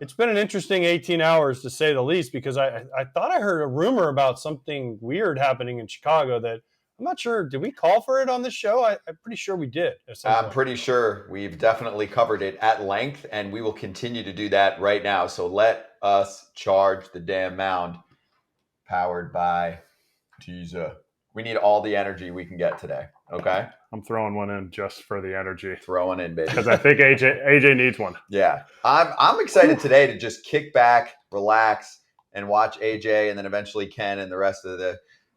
It's been an interesting 18 hours to say the least, because I thought I heard a rumor about something weird happening in Chicago that I'm not sure. Did we call for it on this show? I'm pretty sure we did at some I'm point. pretty sure we've definitely covered it at length, and we will continue to do that right now. So let us charge the damn mound, powered by Teaser. We need all the energy we can get today. Okay, I'm throwing one in just for the energy throwing in, baby. because I think AJ needs one. Yeah, I'm excited today to just kick back, relax, and watch AJ, and then eventually Ken and the rest of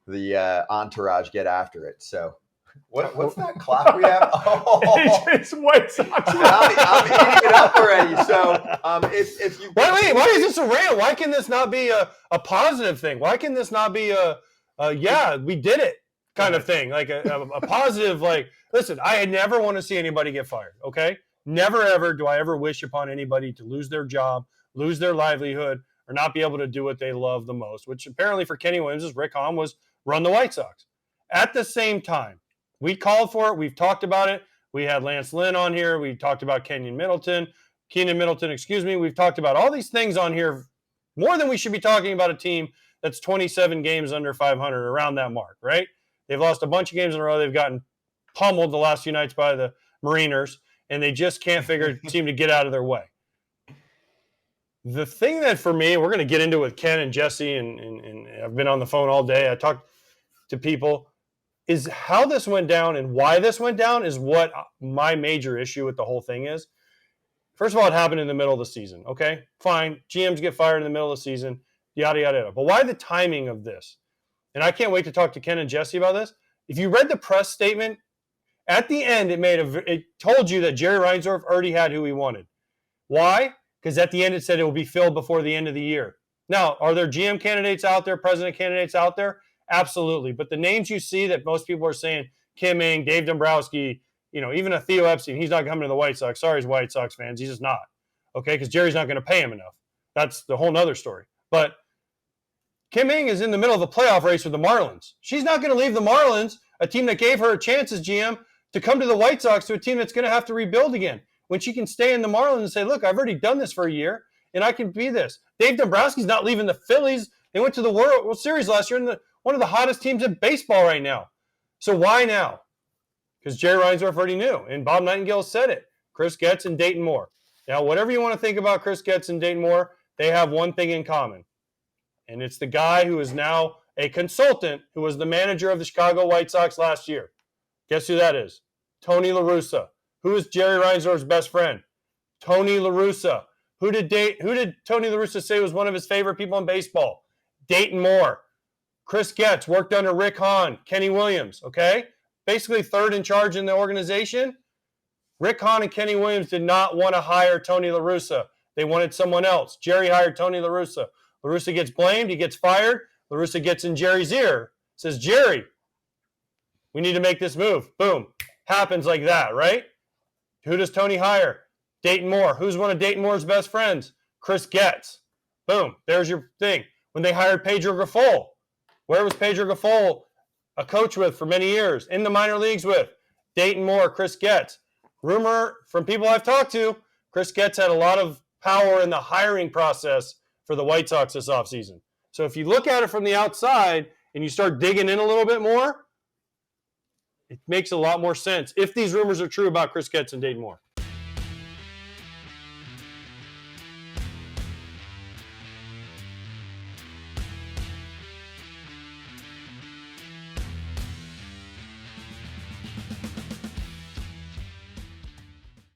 the entourage get after it. So, what's that clock we have? Oh, AJ's White Sox. I'm eating it up already. So, if you Wait, why is this a rant? Why can this not be a positive thing? Why can this not be a yeah, we did it kind of thing? Like a positive, like, listen, I never want to see anybody get fired, okay? Never, ever do I ever wish upon anybody to lose their job, lose their livelihood, or not be able to do what they love the most, which apparently for Kenny Williams, Rick Hahn, was run the White Sox. At the same time, we called for it. We've talked about it. We had Lance Lynn on here. We talked about Keenan Middleton, excuse me. We've talked about all these things on here more than we should be talking about a team that's 27 games under 500, around that mark, right? They've lost a bunch of games in a row. They've gotten pummeled the last few nights by the Mariners, and they just can't seem to get out of their way. The thing that for me, we're going to get into with Ken and Jesse, and I've been on the phone all day. I talked to people, is how this went down and why this went down is what my major issue with the whole thing is. First of all, it happened in the middle of the season. Okay, fine. GMs get fired in the middle of the season, yada, yada, yada. But why the timing of this? And I can't wait to talk to Ken and Jesse about this. If you read the press statement, at the end, it told you that Jerry Reinsdorf already had who he wanted. Why? Because at the end, it said it will be filled before the end of the year. Now, are there GM candidates out there, president candidates out there? Absolutely. But the names you see that most people are saying, Kim Ng, Dave Dombrowski, even a Theo Epstein, he's not coming to the White Sox. Sorry, White Sox fans. He's just not. Okay, because Jerry's not going to pay him enough. That's the whole nother story. But Kim Ng is in the middle of a playoff race with the Marlins. She's not going to leave the Marlins, a team that gave her a chance as GM, to come to the White Sox, to a team that's going to have to rebuild again, when she can stay in the Marlins and say, look, I've already done this for a year, and I can be this. Dave Dombrowski's not leaving the Phillies. They went to the World Series last year, and one of the hottest teams in baseball right now. So why now? Because Jerry Reinsdorf already knew, and Bob Nightingale said it. Chris Getz and Dayton Moore. Now, whatever you want to think about Chris Getz and Dayton Moore, they have one thing in common, and it's the guy who is now a consultant who was the manager of the Chicago White Sox last year. Guess who that is? Tony La Russa. Who is Jerry Reinsdorf's best friend? Tony La Russa. Who did Tony La Russa say was one of his favorite people in baseball? Dayton Moore. Chris Getz worked under Rick Hahn, Kenny Williams, okay? Basically third in charge in the organization. Rick Hahn and Kenny Williams did not want to hire Tony La Russa. They wanted someone else. Jerry hired Tony La Russa. La Russa gets blamed. He gets fired. La Russa gets in Jerry's ear. Says, Jerry, we need to make this move. Boom. Happens like that, right? Who does Tony hire? Dayton Moore. Who's one of Dayton Moore's best friends? Chris Getz. Boom. There's your thing. When they hired Pedro Grifol, where was Pedro Grifol a coach with for many years? In the minor leagues with Dayton Moore, Chris Getz. Rumor from people I've talked to, Chris Getz had a lot of power in the hiring process for the White Sox this offseason. So if you look at it from the outside and you start digging in a little bit more, it makes a lot more sense if these rumors are true about Chris Getz and Dayton Moore.